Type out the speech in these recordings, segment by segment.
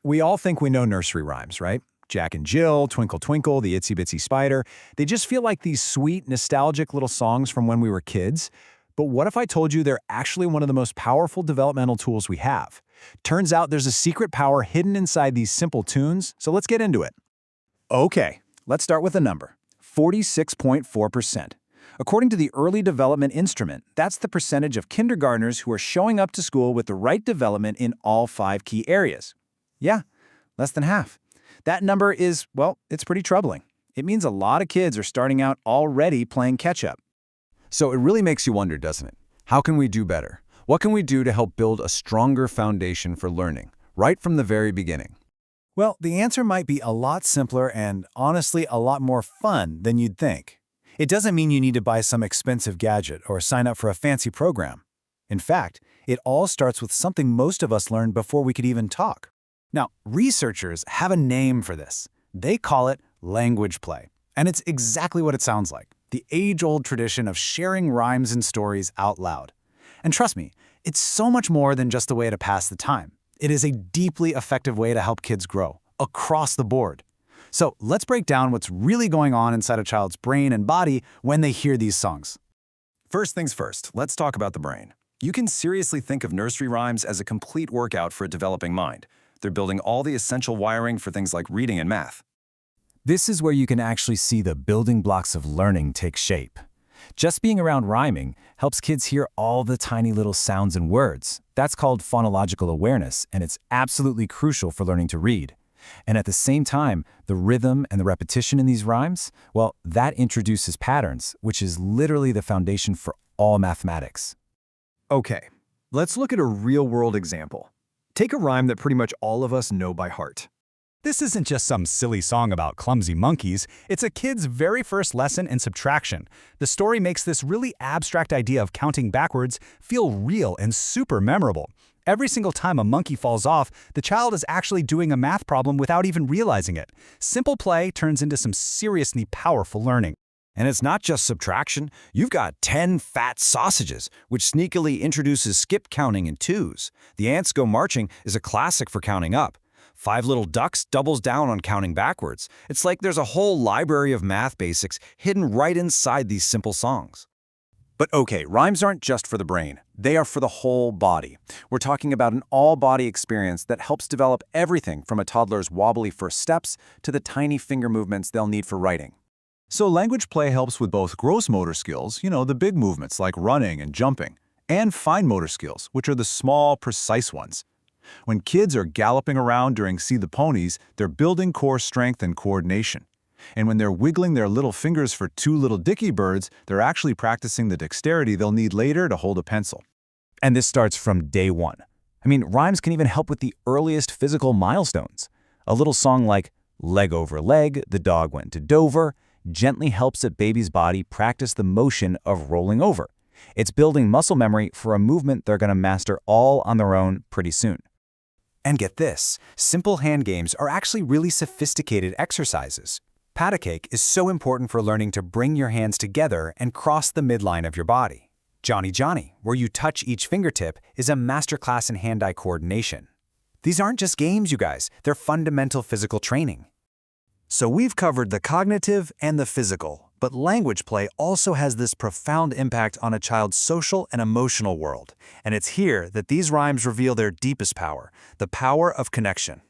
We all think we know nursery rhymes, right? Jack and Jill, Twinkle Twinkle, the Itsy Bitsy Spider. They just feel like these sweet, nostalgic little songs from when we were kids. But what if I told you they're actually one of the most powerful developmental tools we have? Turns out there's a secret power hidden inside these simple tunes, so let's get into it. Okay, let's start with a number, 46.4%. According to the Early Development Instrument, that's the percentage of kindergartners who are showing up to school with the right development in all 5 key areas. Yeah, less than half. That number is, well, it's pretty troubling. It means a lot of kids are starting out already playing catch-up. So it really makes you wonder, doesn't it? How can we do better? What can we do to help build a stronger foundation for learning, right from the very beginning? Well, the answer might be a lot simpler and, honestly, a lot more fun than you'd think. It doesn't mean you need to buy some expensive gadget or sign up for a fancy program. In fact, it all starts with something most of us learned before we could even talk. Now, researchers have a name for this. They call it language play. And it's exactly what it sounds like, the age-old tradition of sharing rhymes and stories out loud. And trust me, it's so much more than just a way to pass the time. It is a deeply effective way to help kids grow, across the board. So let's break down what's really going on inside a child's brain and body when they hear these songs. First things first, let's talk about the brain. You can seriously think of nursery rhymes as a complete workout for a developing mind. They're building all the essential wiring for things like reading and math. This is where you can actually see the building blocks of learning take shape. Just being around rhyming helps kids hear all the tiny little sounds and words. That's called phonological awareness, and it's absolutely crucial for learning to read. And at the same time, the rhythm and the repetition in these rhymes, well, that introduces patterns, which is literally the foundation for all mathematics. Okay, let's look at a real-world example. Take a rhyme that pretty much all of us know by heart. This isn't just some silly song about clumsy monkeys, it's a kid's very first lesson in subtraction. The story makes this really abstract idea of counting backwards feel real and super memorable. Every single time a monkey falls off, the child is actually doing a math problem without even realizing it. Simple play turns into some seriously powerful learning. And it's not just subtraction. You've got 10 fat sausages, which sneakily introduces skip counting in twos. The ants go marching is a classic for counting up. 5 little ducks doubles down on counting backwards. It's like there's a whole library of math basics hidden right inside these simple songs. But okay, rhymes aren't just for the brain. They are for the whole body. We're talking about an all-body experience that helps develop everything from a toddler's wobbly first steps to the tiny finger movements they'll need for writing. So language play helps with both gross motor skills, the big movements like running and jumping, and fine motor skills, which are the small, precise ones. When kids are galloping around during See the Ponies, they're building core strength and coordination. And when they're wiggling their little fingers for 2 little dicky birds, they're actually practicing the dexterity they'll need later to hold a pencil. And this starts from day one. Rhymes can even help with the earliest physical milestones. A little song like "Leg over leg, the dog went to Dover" gently helps a baby's body practice the motion of rolling over. It's building muscle memory for a movement they're going to master all on their own pretty soon. And get this, simple hand games are actually really sophisticated exercises. Pat a cake is so important for learning to bring your hands together and cross the midline of your body. Johnny Johnny, where you touch each fingertip, is a masterclass in hand-eye coordination. These aren't just games, you guys. They're fundamental physical training. So we've covered the cognitive and the physical, but language play also has this profound impact on a child's social and emotional world. And it's here that these rhymes reveal their deepest power, the power of connection.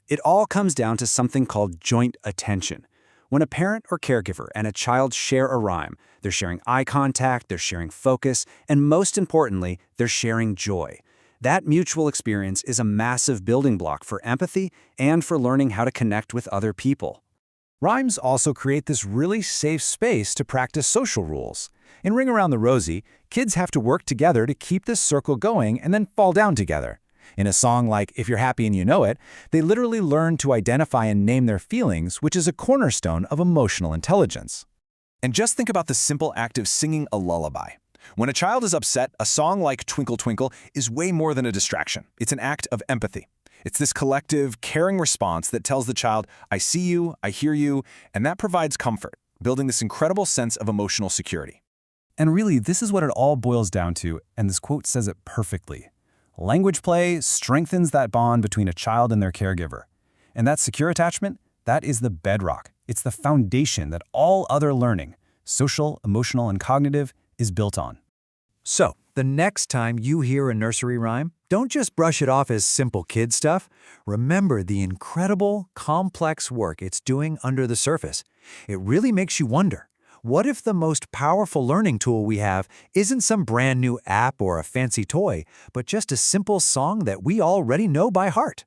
It all comes down to something called joint attention. When a parent or caregiver and a child share a rhyme, they're sharing eye contact, they're sharing focus, and most importantly, they're sharing joy. That mutual experience is a massive building block for empathy and for learning how to connect with other people. Rhymes also create this really safe space to practice social rules. In Ring Around the Rosie, kids have to work together to keep this circle going and then fall down together. In a song like If You're Happy and You Know It, they literally learn to identify and name their feelings, which is a cornerstone of emotional intelligence. And just think about the simple act of singing a lullaby. When a child is upset, a song like Twinkle Twinkle is way more than a distraction. It's an act of empathy. It's this collective, caring response that tells the child, I see you, I hear you, and that provides comfort, building this incredible sense of emotional security. And really, this is what it all boils down to, and this quote says it perfectly. Language play strengthens that bond between a child and their caregiver. And that secure attachment, that is the bedrock. It's the foundation that all other learning, social, emotional, and cognitive, is built on. So, the next time you hear a nursery rhyme, don't just brush it off as simple kid stuff. Remember the incredible, complex work it's doing under the surface. It really makes you wonder, what if the most powerful learning tool we have isn't some brand new app or a fancy toy, but just a simple song that we already know by heart?